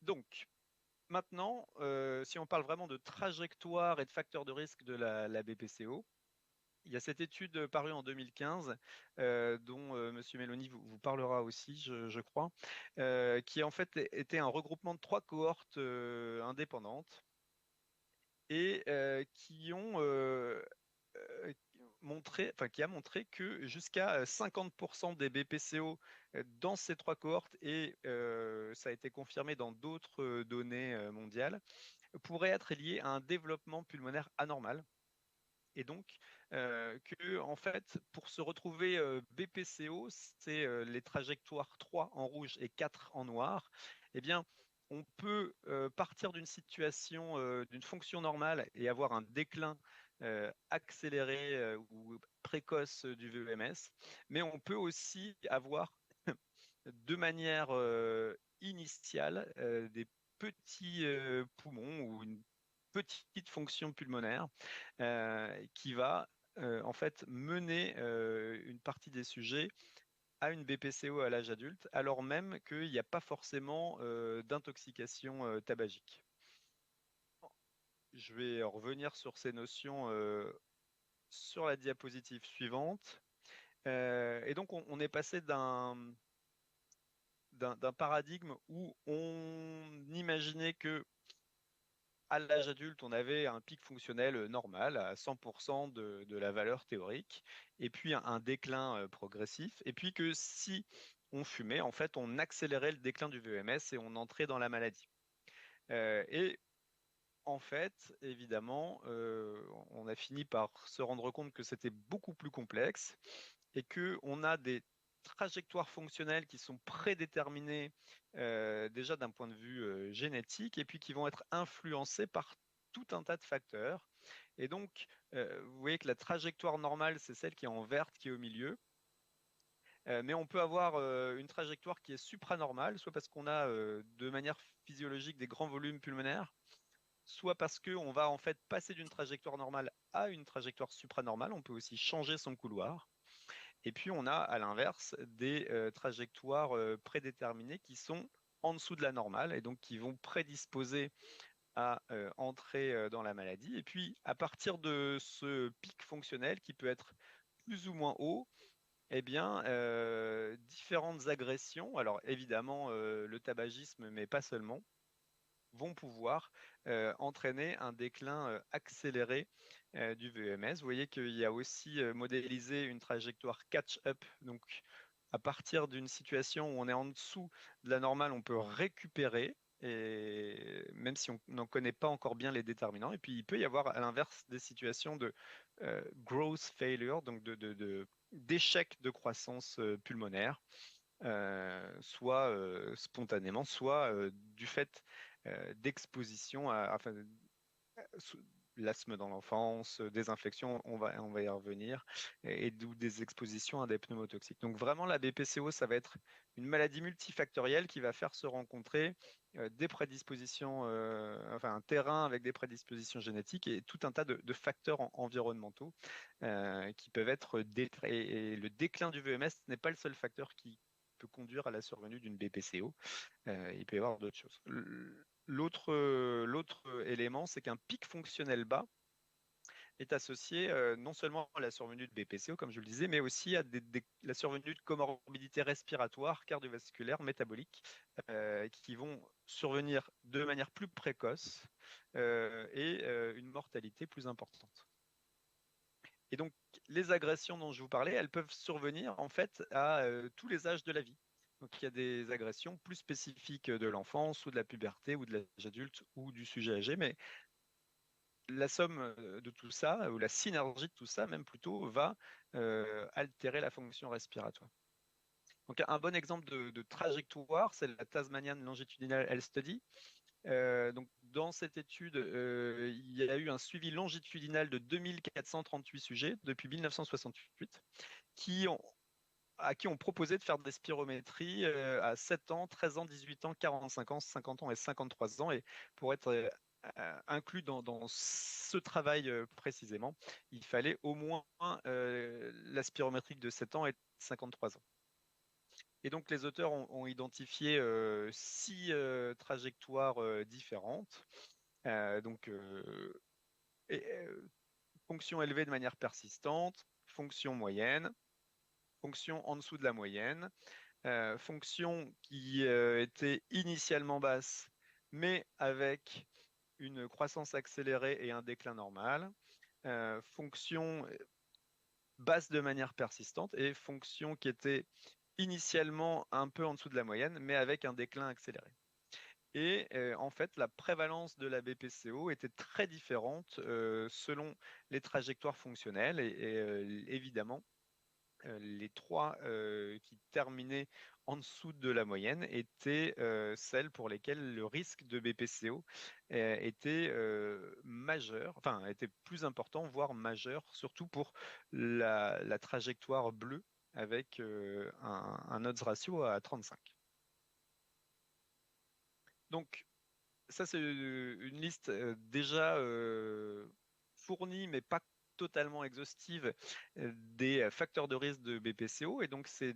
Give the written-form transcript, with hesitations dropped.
Donc, maintenant, si on parle vraiment de trajectoire et de facteurs de risque de la BPCO, il y a cette étude parue en 2015 dont Monsieur Méloni vous parlera aussi, je crois, qui en fait était un regroupement de trois cohortes indépendantes et qui a montré que jusqu'à 50% des BPCO dans ces trois cohortes, et ça a été confirmé dans d'autres données mondiales, pourraient être liés à un développement pulmonaire anormal. Et donc, que, en fait, pour se retrouver BPCO, c'est les trajectoires 3 en rouge et 4 en noir, eh bien, on peut partir d'une situation, d'une fonction normale et avoir un déclin accéléré ou précoce du VEMS, mais on peut aussi avoir de manière initiale des petits poumons ou une petite fonction pulmonaire qui va en fait mener une partie des sujets à une BPCO à l'âge adulte, alors même qu'il n'y a pas forcément d'intoxication tabagique. Je vais revenir sur ces notions sur la diapositive suivante. Et donc, on est passé d'un paradigme où on imaginait que à l'âge adulte, on avait un pic fonctionnel normal à 100% de la valeur théorique, et puis un déclin progressif, et puis que si on fumait, en fait, on accélérait le déclin du VMS et on entrait dans la maladie. Et en fait, évidemment, on a fini par se rendre compte que c'était beaucoup plus complexe et que on a des trajectoires fonctionnelles qui sont prédéterminées déjà d'un point de vue génétique et puis qui vont être influencées par tout un tas de facteurs. Et donc, vous voyez que la trajectoire normale, c'est celle qui est en verte, qui est au milieu. Mais on peut avoir une trajectoire qui est supranormale, soit parce qu'on a de manière physiologique des grands volumes pulmonaires, soit parce qu'on va en fait passer d'une trajectoire normale à une trajectoire supranormale. On peut aussi changer son couloir. Et puis on a à l'inverse des trajectoires prédéterminées qui sont en dessous de la normale et donc qui vont prédisposer à entrer dans la maladie. Et puis à partir de ce pic fonctionnel qui peut être plus ou moins haut, eh bien, différentes agressions, alors évidemment le tabagisme, mais pas seulement, vont pouvoir entraîner un déclin accéléré du VEMS. Vous voyez qu'il y a aussi modélisé une trajectoire catch-up. Donc, à partir d'une situation où on est en dessous de la normale, on peut récupérer, et même si on n'en connaît pas encore bien les déterminants. Et puis, il peut y avoir à l'inverse des situations de growth failure, donc d'échec de croissance pulmonaire soit spontanément, soit du fait d'exposition enfin, l'asthme dans l'enfance, des infections, on va y revenir, et d'où des expositions à des pneumotoxiques. Donc vraiment, la BPCO, ça va être une maladie multifactorielle qui va faire se rencontrer des prédispositions, enfin un terrain avec des prédispositions génétiques et tout un tas de facteurs environnementaux qui peuvent être et le déclin du VMS n'est pas le seul facteur qui peut conduire à la survenue d'une BPCO. Il peut y avoir d'autres choses. L'autre élément, c'est qu'un pic fonctionnel bas est associé non seulement à la survenue de BPCO, comme je le disais, mais aussi à la survenue de comorbidités respiratoires, cardiovasculaires, métaboliques, qui vont survenir de manière plus précoce et une mortalité plus importante. Et donc, les agressions dont je vous parlais, elles peuvent survenir en fait à tous les âges de la vie. Donc, il y a des agressions plus spécifiques de l'enfance ou de la puberté ou de l'âge adulte ou du sujet âgé, mais la somme de tout ça, ou la synergie de tout ça, même plutôt, va altérer la fonction respiratoire. Donc, un bon exemple de trajectoire, c'est la Tasmanian Longitudinal Health Study. Donc, dans cette étude, il y a eu un suivi longitudinal de 2438 sujets depuis 1968 qui ont, à qui on proposait de faire des spirométries à 7 ans, 13 ans, 18 ans, 45 ans, 50 ans et 53 ans. Et pour être inclus dans ce travail précisément, il fallait au moins la spirométrique de 7 ans et 53 ans. Et donc les auteurs ont identifié 6 trajectoires différentes. Donc fonction élevée de manière persistante, fonction moyenne, fonction en dessous de la moyenne, fonction qui était initialement basse, mais avec une croissance accélérée et un déclin normal, fonction basse de manière persistante et fonction qui était initialement un peu en dessous de la moyenne, mais avec un déclin accéléré. Et en fait, la prévalence de la BPCO était très différente selon les trajectoires fonctionnelles. Et évidemment, les 3 qui terminaient en dessous de la moyenne étaient celles pour lesquelles le risque de BPCO était majeur, enfin était plus important, voire majeur, surtout pour la trajectoire bleue avec un odds ratio à 35. Donc ça, c'est une liste déjà fournie, mais pas totalement exhaustive des facteurs de risque de BPCO. Et donc, c'est